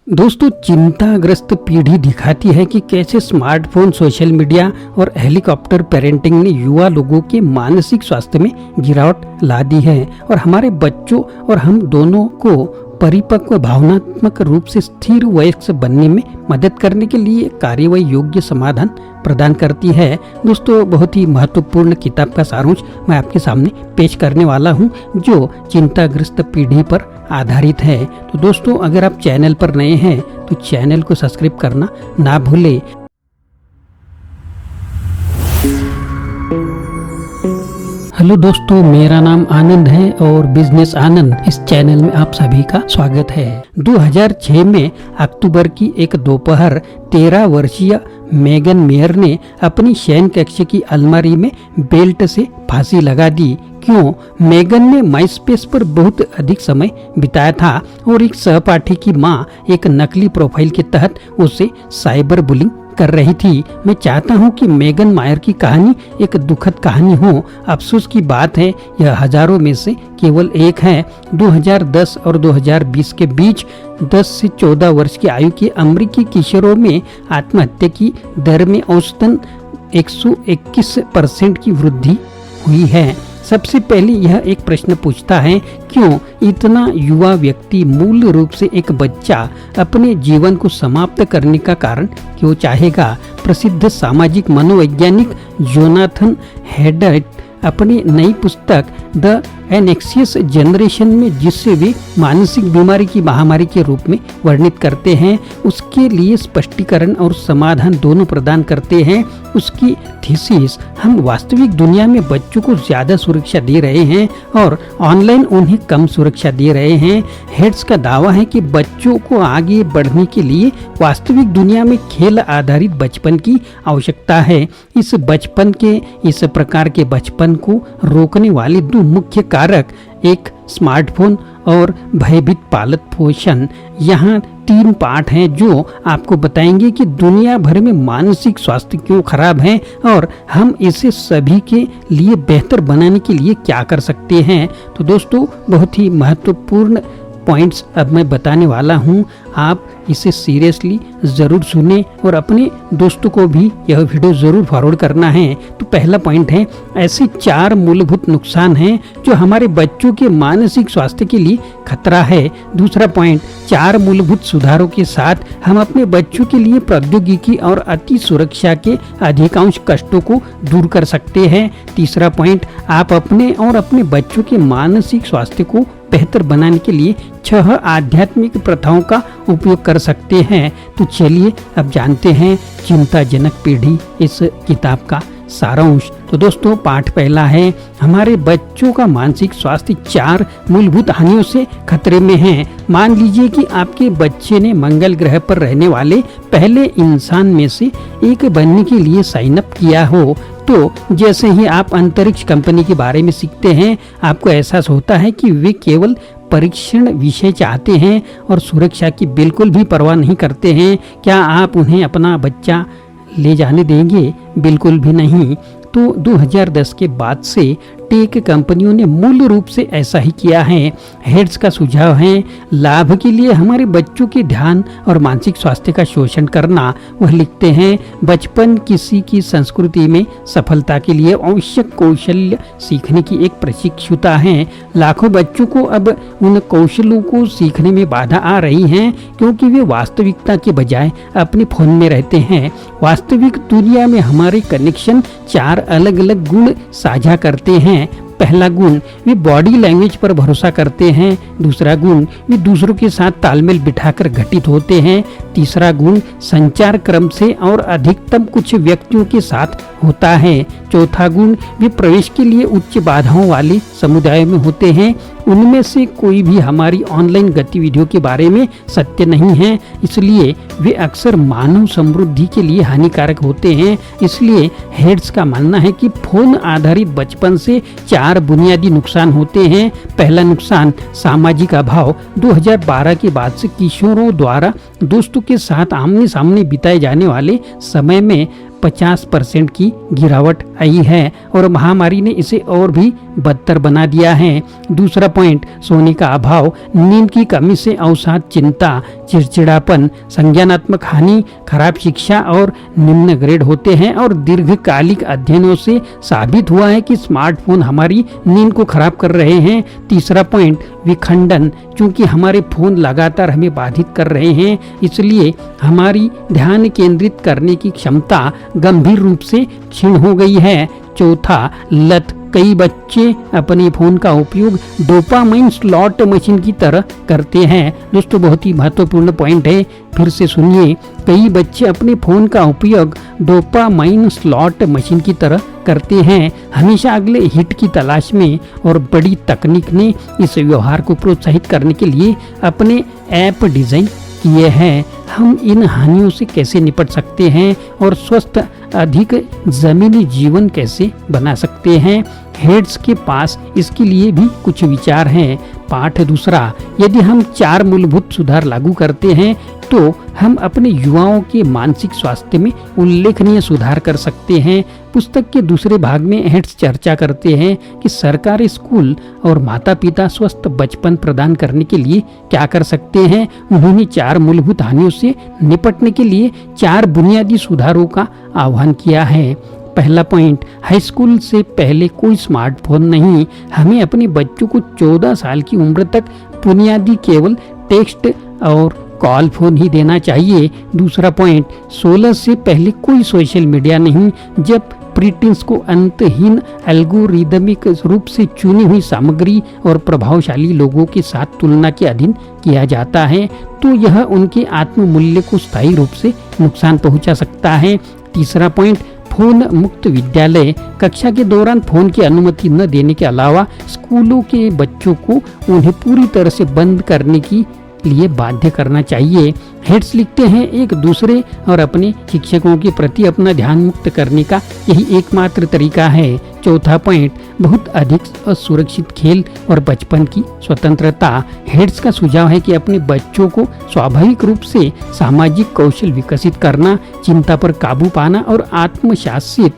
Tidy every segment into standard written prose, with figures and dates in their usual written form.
दोस्तों, चिंताग्रस्त पीढ़ी दिखाती है कि कैसे स्मार्टफोन, सोशल मीडिया और हेलीकॉप्टर पेरेंटिंग ने युवा लोगों के मानसिक स्वास्थ्य में गिरावट ला दी है और हमारे बच्चों और हम दोनों को परिपक्व, भावनात्मक रूप से स्थिर वयस्क बनने में मदद करने के लिए कार्यवाही योग्य समाधान प्रदान करती है। दोस्तों, बहुत ही महत्वपूर्ण किताब का सारांश मैं आपके सामने पेश करने वाला हूं, जो चिंताग्रस्त पीढ़ी पर आधारित है। तो दोस्तों, अगर आप चैनल पर नए हैं तो चैनल को सब्सक्राइब करना ना भूलें। हेलो दोस्तों, मेरा नाम आनंद है और बिजनेस आनंद इस चैनल में आप सभी का स्वागत है। 2006 में अक्टूबर की एक दोपहर 13 वर्षीय मेगन मेयर ने अपनी शयन कक्ष की अलमारी में बेल्ट से फांसी लगा दी। क्यों? मेगन ने माइस्पेस पर बहुत अधिक समय बिताया था और एक सहपाठी की मां एक नकली प्रोफाइल के तहत उसे साइबर बुलिंग कर रही थी। मैं चाहता हूं कि मेगन मायर की कहानी एक दुखद कहानी हो। अफसोस की बात है, यह हजारों में से केवल एक है। 2010 और 2020 के बीच 10 से 14 वर्ष की आयु के अमेरिकी किशोरों में आत्महत्या की दर में औसतन 121% की वृद्धि हुई है। सबसे पहले यह एक प्रश्न पूछता है, क्यों इतना युवा व्यक्ति, मूल रूप से एक बच्चा, अपने जीवन को समाप्त करने का कारण क्यों चाहेगा? प्रसिद्ध सामाजिक मनोवैज्ञानिक जोनाथन हैडेट अपनी नई पुस्तक द एनेक्सियस जनरेशन में, जिससे वे मानसिक बीमारी की महामारी के रूप में वर्णित करते हैं, उसके लिए स्पष्टीकरण और समाधान दोनों प्रदान करते हैं। उसकी थीसिस, हम वास्तविक दुनिया में बच्चों को ज्यादा सुरक्षा दे रहे हैं और ऑनलाइन उन्हें कम सुरक्षा दे रहे हैं। हेड्स का दावा है कि बच्चों को आगे बढ़ने के लिए वास्तविक दुनिया में खेल आधारित बचपन की आवश्यकता है। इस प्रकार के बचपन को रोकने वाले दो मुख्य कारक, एक स्मार्टफोन और भयभीत पालक पोषण। यहाँ 3 पाठ हैं जो आपको बताएंगे कि दुनिया भर में मानसिक स्वास्थ्य क्यों खराब है और हम इसे सभी के लिए बेहतर बनाने के लिए क्या कर सकते हैं। तो दोस्तों, बहुत ही महत्वपूर्ण पॉइंट्स अब मैं बताने वाला हूँ। आप इसे सीरियसली ज़रूर सुने और अपने दोस्तों को भी यह वीडियो ज़रूर फॉरवर्ड करना है। तो पहला पॉइंट है, ऐसे 4 मूलभूत नुकसान हैं जो हमारे बच्चों के मानसिक स्वास्थ्य के लिए खतरा है। दूसरा पॉइंट, 4 मूलभूत सुधारों के साथ हम अपने बच्चों के लिए प्रौद्योगिकी और अति सुरक्षा के अधिकांश कष्टों को दूर कर सकते हैं। तीसरा पॉइंट, आप अपने और अपने बच्चों के मानसिक स्वास्थ्य को बेहतर बनाने के लिए 6 आध्यात्मिक प्रथाओं का उपयोग कर सकते हैं। तो चलिए अब जानते हैं चिंताजनक पीढ़ी, इस किताब का सारांश। तो दोस्तों, पाठ पहला है, हमारे बच्चों का मानसिक स्वास्थ्य 4 मूलभूत हानियों से खतरे में है। मान लीजिए कि आपके बच्चे ने मंगल ग्रह पर रहने वाले पहले इंसान में से एक बनने के लिए साइन अप किया हो। तो जैसे ही आप अंतरिक्ष कंपनी के बारे में सीखते हैं, आपको एहसास होता है कि वे केवल परीक्षण विषय चाहते हैं और सुरक्षा की बिल्कुल भी परवाह नहीं करते हैं। क्या आप उन्हें अपना बच्चा ले जाने देंगे? बिल्कुल भी नहीं। तो 2010 के बाद से टेक कंपनियों ने मूल रूप से ऐसा ही किया है। हेड्स का सुझाव है, लाभ के लिए हमारे बच्चों के ध्यान और मानसिक स्वास्थ्य का शोषण करना। वह लिखते हैं, बचपन किसी की संस्कृति में सफलता के लिए आवश्यक कौशल्य सीखने की एक प्रशिक्षुता है। लाखों बच्चों को अब उन कौशलों को सीखने में बाधा आ रही है क्योंकि वे वास्तविकता के बजाय अपने फोन में रहते हैं। वास्तविक दुनिया में हमारे कनेक्शन 4 अलग अलग गुण साझा करते हैं। पहला गुण, वे बॉडी लैंग्वेज पर भरोसा करते हैं। दूसरा गुण, वे दूसरों के साथ तालमेल बिठाकर घटित होते हैं। तीसरा गुण, संचार क्रम से और अधिकतम कुछ व्यक्तियों के साथ होता है। चौथा गुण, वे प्रवेश के लिए उच्च बाधाओं वाले समुदाय में होते हैं। उनमें से कोई भी हमारी ऑनलाइन गतिविधियों के बारे में सत्य नहीं है, इसलिए वे अक्सर मानव समृद्धि के लिए हानिकारक होते हैं। इसलिए हेड्स का मानना है कि फोन आधारित बचपन से 4 बुनियादी नुकसान होते हैं। पहला नुकसान, सामाजिक अभाव। 2012 के बाद से किशोरों द्वारा दोस्तों के साथ आमने सामने बिताए जाने वाले समय में 50% की गिरावट आई है और महामारी ने इसे और भी बदतर बना दिया है। दूसरा पॉइंट, सोने का अभाव, नींद की कमी से अवसाद, चिंता, चिड़चिड़ापन, संज्ञानात्मक हानि, खराब शिक्षा और निम्न ग्रेड होते हैं। और दीर्घकालिक अध्ययनों से साबित हुआ है कि स्मार्टफोन हमारी नींद को खराब कर रहे हैं। तीसरा पॉइंट, विखंडन, क्योंकि हमारे फोन लगातार हमें बाधित कर रहे हैं, इसलिए हमारी ध्यान केंद्रित करने की क्षमता गंभीर रूप से क्षीण हो गई है। चौथा, लत, कई बच्चे अपने फोन का उपयोग डोपामाइन स्लॉट मशीन की तरह करते हैं। दोस्तों, बहुत ही महत्वपूर्ण पॉइंट है, फिर से सुनिए। कई बच्चे अपने फोन का उपयोग डोपामाइन स्लॉट मशीन की तरह करते हैं, हमेशा अगले हिट की तलाश में। और बड़ी तकनीक ने इस व्यवहार को प्रोत्साहित करने के लिए अपने ऐप डिजाइन किए हैं। हम इन हानियों से कैसे निपट सकते हैं और स्वस्थ अधिक जमीनी जीवन कैसे बना सकते हैं? हेड्स के पास इसके लिए भी कुछ विचार हैं। पाठ दूसरा, यदि हम 4 मूलभूत सुधार लागू करते हैं तो हम अपने युवाओं के मानसिक स्वास्थ्य में उल्लेखनीय सुधार कर सकते हैं। पुस्तक के दूसरे भाग में हेड्स चर्चा करते हैं कि सरकारी स्कूल और माता पिता स्वस्थ बचपन प्रदान करने के लिए क्या कर सकते हैं। उन्होंने 4 मूलभूत हानियों से निपटने के लिए 4 बुनियादी सुधारों का आह्वान किया है। पहला पॉइंट, हाई स्कूल से पहले कोई स्मार्टफोन नहीं। हमें अपने बच्चों को 14 साल की उम्र तक बुनियादी केवल टेक्स्ट और कॉल फोन ही देना चाहिए। दूसरा पॉइंट, 16 से पहले कोई सोशल मीडिया नहीं। जब प्रीटीन्स को अंतहीन एल्गोरिदमिक रूप से चुनी हुई सामग्री और प्रभावशाली लोगों के साथ तुलना के अधीन किया जाता है तो यह उनके आत्ममूल्य को स्थायी रूप से नुकसान पहुंचा सकता है। तीसरा पॉइंट, फोन मुक्त विद्यालय, कक्षा के दौरान फोन की अनुमति न देने के अलावा स्कूलों के बच्चों को उन्हें पूरी तरह से बंद करने की लिए बाध्य करना चाहिए। हेड्स लिखते हैं, एक दूसरे और अपने शिक्षकों के प्रति अपना ध्यान मुक्त करने का यही एकमात्र तरीका है। चौथा पॉइंट, बहुत अधिक असुरक्षित खेल और बचपन की स्वतंत्रता। हेड्स का सुझाव है कि अपने बच्चों को स्वाभाविक रूप से सामाजिक कौशल विकसित करना, चिंता पर काबू पाना और आत्मशासित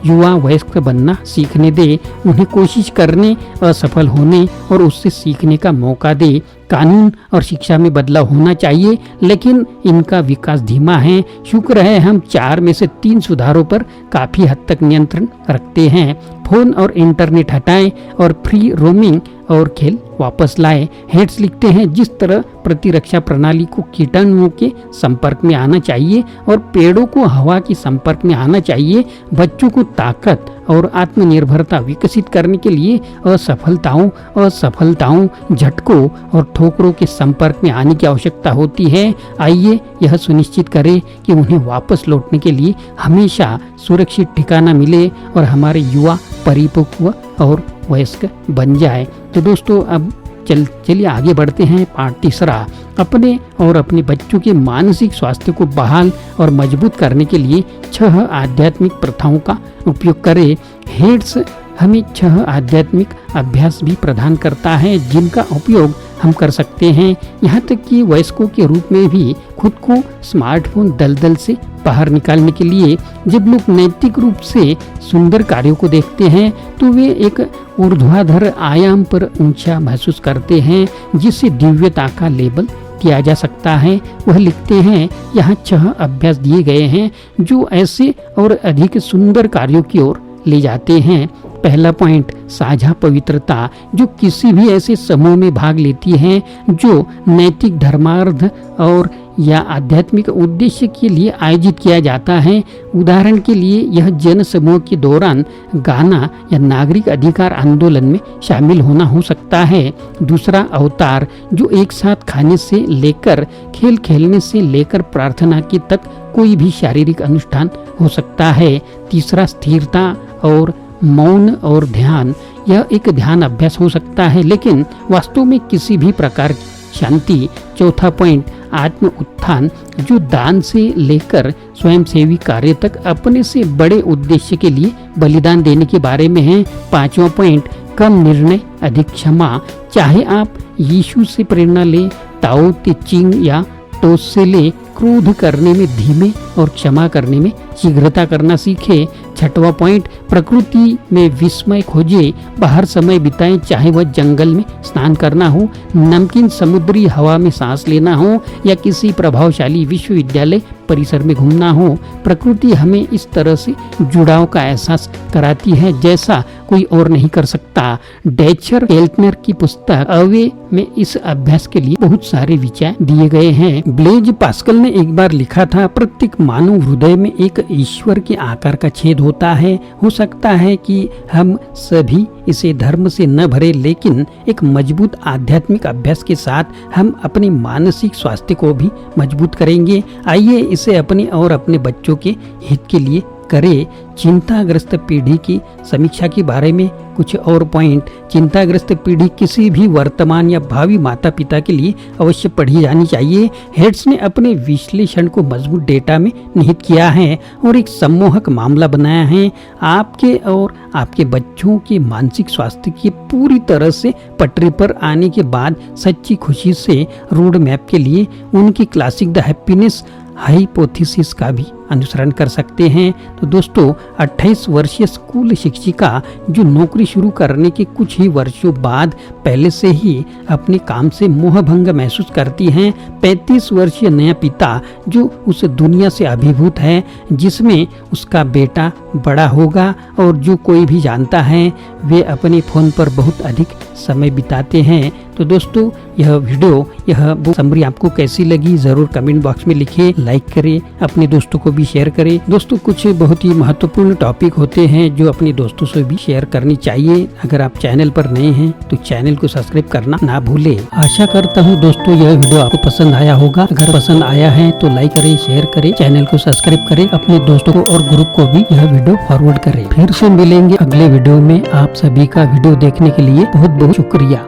युवा वयस्क बनना सीखने दे। उन्हें कोशिश करने, असफल होने और उससे सीखने का मौका दे। कानून और शिक्षा में बदलाव होना चाहिए, लेकिन इनका विकास धीमा है। शुक्र है हम 4 में से 3 सुधारों पर काफी हद तक नियंत्रण रखते हैं। फोन और इंटरनेट हटाएं और फ्री रोमिंग और खेल वापस लाएं। हेड्स लिखते हैं, जिस तरह प्रतिरक्षा प्रणाली को कीटाणुओं के संपर्क में आना चाहिए और पेड़ों को हवा के संपर्क में आना चाहिए, बच्चों को ताकत और आत्मनिर्भरता विकसित करने के लिए असफलताओं, झटकों और ठोकरों के संपर्क में आने की आवश्यकता होती है। आइए यह सुनिश्चित करें कि उन्हें वापस लौटने के लिए हमेशा सुरक्षित ठिकाना मिले और हमारे युवा परिपक्व और वयस्क बन जाए। तो दोस्तों, अब चलिए आगे बढ़ते हैं। पाठ तीसरा, अपने और अपने बच्चों के मानसिक स्वास्थ्य को बहाल और मजबूत करने के लिए 6 आध्यात्मिक प्रथाओं का उपयोग करें। हेड्स हमें 6 आध्यात्मिक अभ्यास भी प्रदान करता है जिनका उपयोग हम कर सकते हैं, यहाँ तक कि वयस्कों के रूप में भी खुद को स्मार्टफोन दलदल से बाहर निकालने के लिए। जब लोग नैतिक रूप से सुंदर कार्यों को देखते हैं तो वे एक ऊर्ध्वाधर आयाम पर ऊंचा महसूस करते हैं जिसे दिव्यता का लेबल किया जा सकता है। वह लिखते हैं, यहाँ 6 अभ्यास दिए गए हैं जो ऐसे और अधिक सुंदर कार्यों की ओर ले जाते हैं। पहला पॉइंट, साझा पवित्रता, जो किसी भी ऐसे समूह में भाग लेती है जो नैतिक, धर्मार्थ और या आध्यात्मिक उद्देश्य के लिए आयोजित किया जाता है। उदाहरण के लिए यह जन समूह के दौरान गाना या नागरिक अधिकार आंदोलन में शामिल होना हो सकता है। दूसरा, अवतार, जो एक साथ खाने से लेकर खेल खेलने से लेकर प्रार्थना के तक कोई भी शारीरिक अनुष्ठान हो सकता है। तीसरा, स्थिरता और मौन और ध्यान, यह एक ध्यान अभ्यास हो सकता है लेकिन वास्तव में किसी भी प्रकार की शांति। चौथा पॉइंट, आत्म उत्थान, जो दान से लेकर स्वयंसेवी कार्य तक अपने से बड़े उद्देश्य के लिए बलिदान देने के बारे में है। पांचवा पॉइंट, कम निर्णय अधिक क्षमा, चाहे आप यीशु से प्रेरणा ले, ताओ ते चिंग या टोस से ले, क्रोध करने में धीमे और क्षमा करने में शीघ्रता करना सीखे। छठवां पॉइंट, प्रकृति में विस्मय खोजे, बाहर समय बिताएं, चाहे वह जंगल में स्नान करना हो, नमकीन समुद्री हवा में सांस लेना हो या किसी प्रभावशाली विश्वविद्यालय परिसर में घूमना हो। प्रकृति हमें इस तरह से जुड़ाव का एहसास कराती है जैसा कोई और नहीं कर सकता। डेचर केल्टनर की पुस्तक अवे में इस अभ्यास के लिए बहुत सारे विचार दिए गए हैं। ब्लेज पास्कल ने एक बार लिखा था, प्रत्येक मानव हृदय में एक ईश्वर के आकार का छेद होता है। हो सकता है कि हम सभी इसे धर्म से न भरे, लेकिन एक मजबूत आध्यात्मिक अभ्यास के साथ हम अपने मानसिक स्वास्थ्य को भी मजबूत करेंगे। आइए इसे अपने और अपने बच्चों के हित के लिए करें। चिंताग्रस्त पीढ़ी की समीक्षा के बारे में कुछ और पॉइंट। चिंताग्रस्त पीढ़ी किसी भी वर्तमान या भावी माता पिता के लिए अवश्य पढ़ी जानी चाहिए। हेड्स ने अपने विश्लेषण को मजबूत डेटा में निहित किया है और एक सम्मोहक मामला बनाया है। आपके और आपके बच्चों के मानसिक स्वास्थ्य की पूरी तरह से पटरी पर आने के बाद सच्ची खुशी से रोड मैप के लिए उनकी क्लासिक द हैप्पीनेस हाइपोथेसिस का भी अनुसरण कर सकते हैं। तो दोस्तों, 28 वर्षीय स्कूल शिक्षिका जो नौकरी शुरू करने के कुछ ही वर्षों बाद पहले से ही अपने काम से मोहभंग महसूस करती हैं। 35 वर्षीय नया पिता जो उस दुनिया से अभिभूत है जिसमें उसका बेटा बड़ा होगा और जो कोई भी जानता है वे अपने फोन पर बहुत अधिक समय बिताते हैं। तो दोस्तों, यह वीडियो, यह बुक समरी आपको कैसी लगी जरूर कमेंट बॉक्स में लिखें, लाइक करें, अपने दोस्तों को भी शेयर करें। दोस्तों, कुछ बहुत ही महत्वपूर्ण टॉपिक होते हैं जो अपने दोस्तों से भी शेयर करनी चाहिए। अगर आप चैनल पर नए हैं तो चैनल को सब्सक्राइब करना ना भूले। आशा करता हूँ दोस्तों यह वीडियो आपको पसंद आया होगा। अगर पसंद आया है तो लाइक करें, शेयर करें, चैनल को सब्सक्राइब करें, अपने दोस्तों को और ग्रुप को भी यह वीडियो फॉरवर्ड करें। फिर से मिलेंगे अगले वीडियो में। आप सभी का वीडियो देखने के लिए बहुत बहुत शुक्रिया।